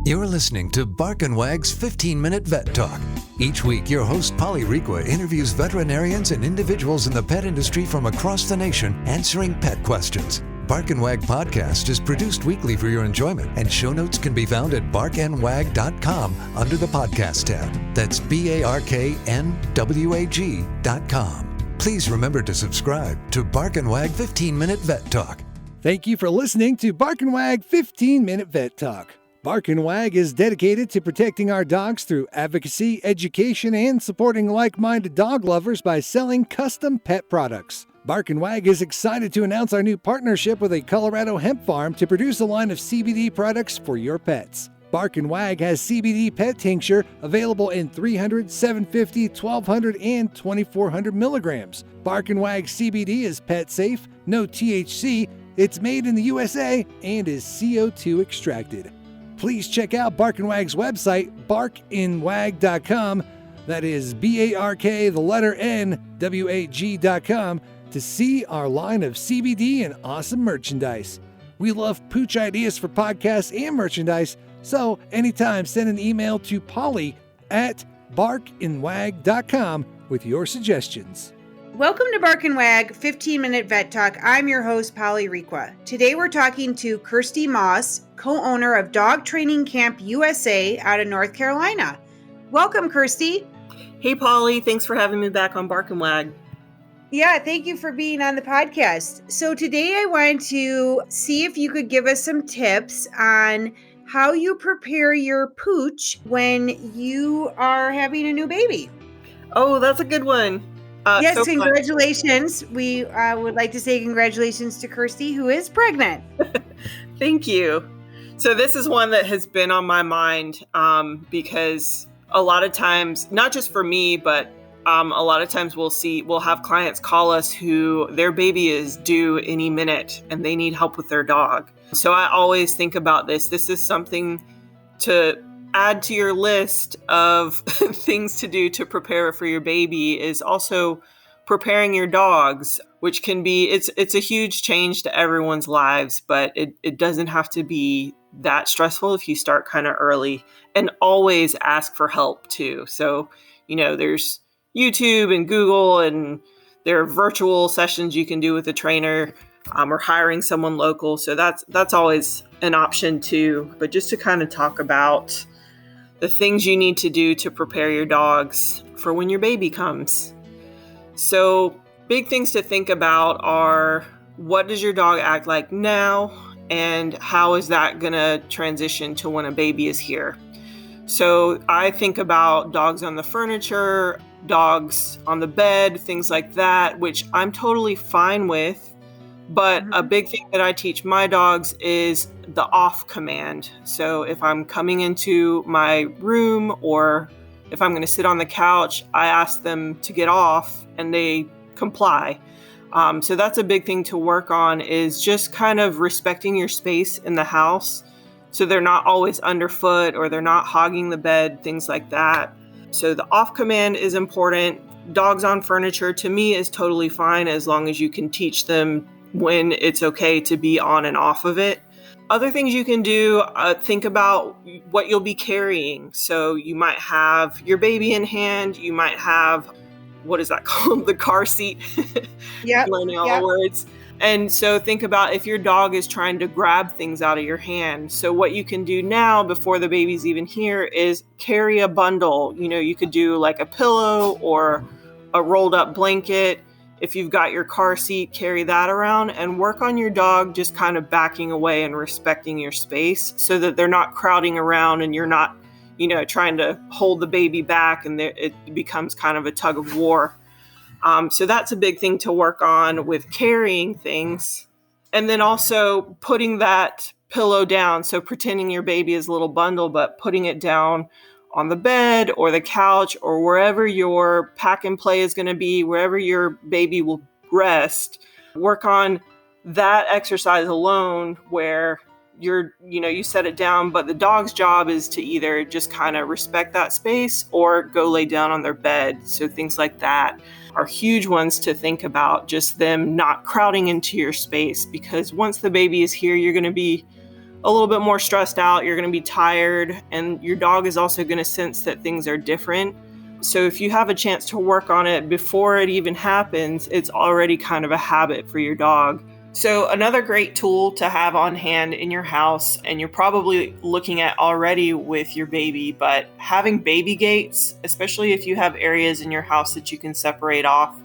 You're listening to Bark and Wag's 15-Minute Vet Talk. Each week, your host, Polly Requa, interviews veterinarians and individuals in the pet industry from across the nation answering pet questions. Bark and Wag podcast is produced weekly for your enjoyment, and show notes can be found at barkandwag.com under the podcast tab. That's BARKNWAG.com. Please remember to subscribe to Bark and Wag 15-Minute Vet Talk. Thank you for listening to Bark and Wag 15-Minute Vet Talk. Bark and Wag is dedicated to protecting our dogs through advocacy, education, and supporting like-minded dog lovers by selling custom pet products. Bark and Wag is excited to announce our new partnership with a Colorado hemp farm to produce a line of CBD products for your pets. Bark and Wag has CBD pet tincture available in 300, 750, 1200, and 2400 milligrams. Bark and Wag CBD is pet safe, no THC, it's made in the USA, and is CO2 extracted. Please check out Bark and Wag's website, barkandwag.com. That is BARK, to see our line of CBD and awesome merchandise. We love pooch ideas for podcasts and merchandise, so anytime send an email to Polly at barkandwag.com with your suggestions. Welcome to Bark and Wag 15-Minute Vet Talk. I'm your host, Polly Requa. Today we're talking to Kersti Moss, co-owner of Dog Training Camp USA out of North Carolina. Welcome, Kersti. Hey, Polly. Thanks for having me back on Bark and Wag. Yeah, thank you for being on the podcast. So today I wanted to see if you could give us some tips on how you prepare your pooch when you are having a new baby. Oh, that's a good one. Yes, so congratulations. We would like to say congratulations to Kersti, who is pregnant. Thank you. So this is one that has been on my mind because a lot of times, not just for me, but a lot of times we'll have clients call us who their baby is due any minute and they need help with their dog. So I always think about this. This is something to add to your list of things to do to prepare for your baby, is also preparing your dogs, which can be, it's a huge change to everyone's lives, but it doesn't have to be that stressful if you start kind of early, and always ask for help too. So, there's YouTube and Google, and there are virtual sessions you can do with a trainer, or hiring someone local. So that's always an option too. But just to kind of talk about the things you need to do to prepare your dogs for when your baby comes. So big things to think about are, what does your dog act like now, and how is that going to transition to when a baby is here? So I think about dogs on the furniture, dogs on the bed, things like that, which I'm totally fine with. But a big thing that I teach my dogs is the off command. So if I'm coming into my room, or if I'm going to sit on the couch, I ask them to get off and they comply. So that's a big thing to work on, is just kind of respecting your space in the house. So they're not always underfoot, or they're not hogging the bed, things like that. So the off command is important. Dogs on furniture, to me, is totally fine as long as you can teach them when it's okay to be on and off of it. Other things you can do, think about what you'll be carrying. So you might have your baby in hand. You might have, what is that called? The car seat. Yep. Learning all the words. And so think about if your dog is trying to grab things out of your hand. So what you can do now, before the baby's even here, is carry a bundle. You could do like a pillow or a rolled up blanket. If you've got your car seat, carry that around, and work on your dog just kind of backing away and respecting your space, so that they're not crowding around and you're not, trying to hold the baby back, and it becomes kind of a tug of war. So that's a big thing to work on with carrying things. And then also putting that pillow down. So pretending your baby is a little bundle, but putting it down on the bed or the couch or wherever your pack and play is going to be, wherever your baby will rest. Work on that exercise alone, where you set it down, but the dog's job is to either just kind of respect that space or go lay down on their bed. So things like that are huge ones to think about, just them not crowding into your space, because once the baby is here, you're going to be a little bit more stressed out. You're going to be tired, and your dog is also going to sense that things are different. So if you have a chance to work on it before it even happens, it's already kind of a habit for your dog. So another great tool to have on hand in your house, and you're probably looking at already with your baby, but having baby gates, especially if you have areas in your house that you can separate off,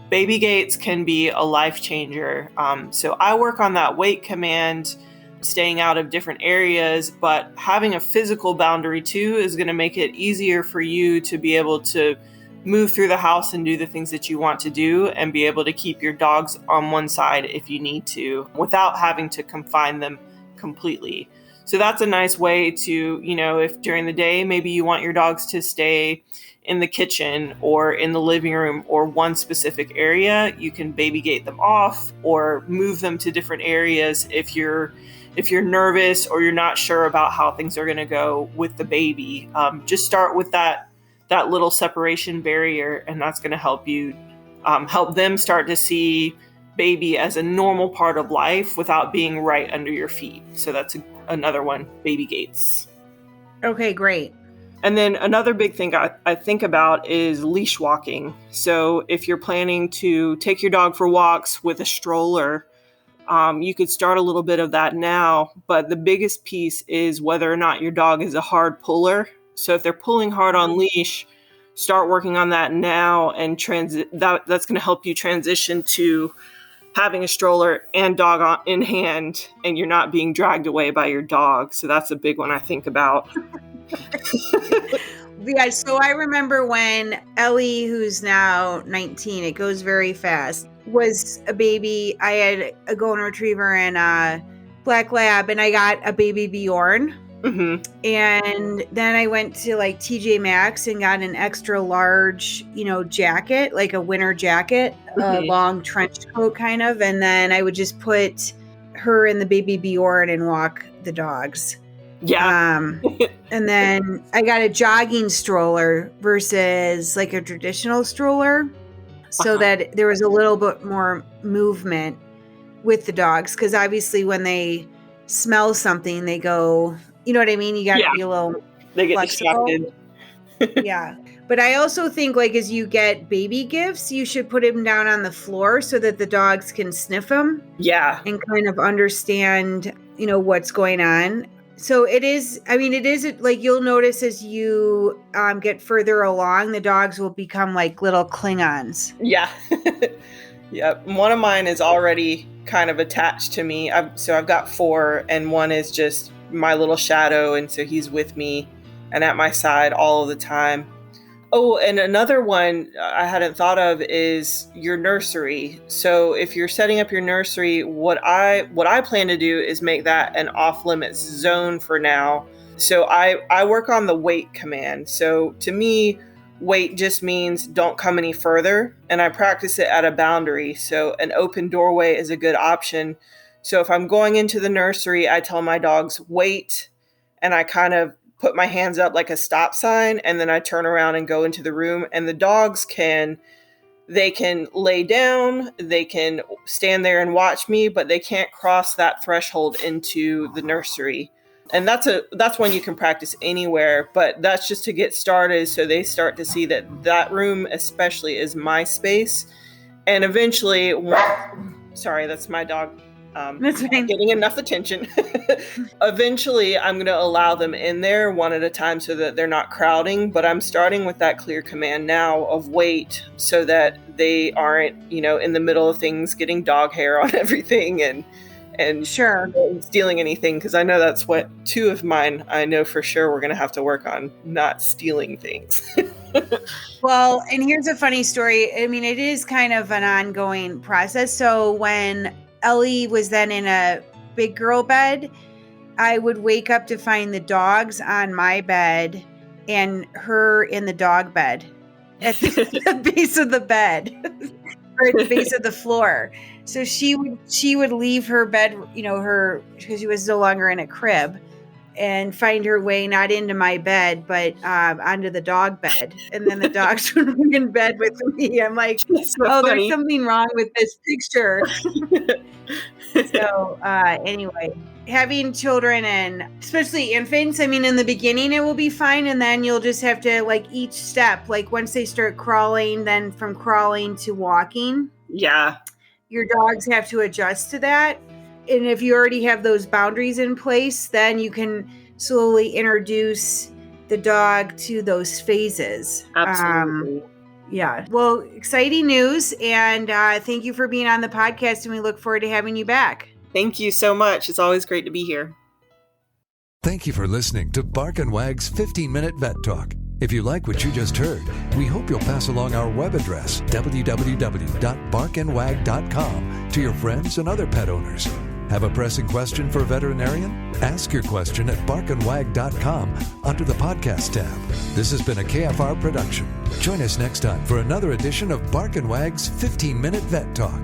baby gates can be a life changer. So I work on that wait command, staying out of different areas, but having a physical boundary too is going to make it easier for you to be able to move through the house and do the things that you want to do, and be able to keep your dogs on one side if you need to, without having to confine them completely. So that's a nice way to, if during the day, maybe you want your dogs to stay in the kitchen or in the living room or one specific area, you can baby gate them off or move them to different areas if you're nervous or you're not sure about how things are going to go with the baby. Just start with that little separation barrier, and that's going to help you help them start to see baby as a normal part of life without being right under your feet. So that's another one, baby gates. Okay, great. And then another big thing I think about is leash walking. So if you're planning to take your dog for walks with a stroller, you could start a little bit of that now, but the biggest piece is whether or not your dog is a hard puller. So if they're pulling hard on leash, start working on that now, and that's going to help you transition to having a stroller and dog in hand, and you're not being dragged away by your dog. So that's a big one I think about. Yeah, so I remember when Ellie, who's now 19, it goes very fast, was a baby. I had a golden retriever and a black lab, and I got a baby Bjorn. Mm-hmm. And then I went to like TJ Maxx and got an extra large, jacket, like a winter jacket, a long trench coat kind of. And then I would just put her in the baby Bjorn and walk the dogs. Yeah. And then I got a jogging stroller versus like a traditional stroller, so that there was a little bit more movement with the dogs. Because obviously when they smell something, they go, you know what I mean? You got to be a little They get flexible. distracted. Yeah. But I also think, like, as you get baby gifts, you should put them down on the floor so that the dogs can sniff them. Yeah. And kind of understand, what's going on. So it is like, you'll notice as you get further along, the dogs will become like little Klingons. Yeah. Yeah. One of mine is already kind of attached to me. I've got 4, and one is just my little shadow. And so he's with me and at my side all of the time. Oh, and another one I hadn't thought of is your nursery. So if you're setting up your nursery, what I plan to do is make that an off-limits zone for now. So I work on the wait command. So to me, wait just means don't come any further, and I practice it at a boundary. So an open doorway is a good option. So if I'm going into the nursery, I tell my dogs wait, and I kind of put my hands up like a stop sign, and then I turn around and go into the room, and the dogs can lay down, they can stand there and watch me, but they can't cross that threshold into the nursery. And that's one you can practice anywhere, but that's just to get started, so they start to see that room especially is my space. And eventually, sorry, that's my dog. That's fine. Getting enough attention. Eventually, I'm going to allow them in there one at a time so that they're not crowding. But I'm starting with that clear command now of wait, so that they aren't, in the middle of things, getting dog hair on everything and sure, stealing anything. Because I know that's what 2 of mine, I know for sure we're going to have to work on, not stealing things. Well, and here's a funny story. I mean, it is kind of an ongoing process. So when Ellie was then in a big girl bed, I would wake up to find the dogs on my bed and her in the dog bed at the base of the bed or at the base of the floor. So she would leave her bed, because she was no longer in a crib, and find her way not into my bed, but onto the dog bed. And then the dogs would be in bed with me. I'm like, That's so oh, funny. there's something wrong with this picture. So anyway, having children and especially infants, I mean, in the beginning, it will be fine. And then you'll just have to like each step, like once they start crawling, then from crawling to walking. Yeah. Your dogs have to adjust to that. And if you already have those boundaries in place, then you can slowly introduce the dog to those phases. Absolutely. Yeah. Well, exciting news. And thank you for being on the podcast. And we look forward to having you back. Thank you so much. It's always great to be here. Thank you for listening to Bark and Wag's 15-Minute Vet Talk. If you like what you just heard, we hope you'll pass along our web address, www.barkandwag.com, to your friends and other pet owners. Have a pressing question for a veterinarian? Ask your question at barkandwag.com under the podcast tab. This has been a KFR production. Join us next time for another edition of Bark and Wag's 15-Minute Vet Talk.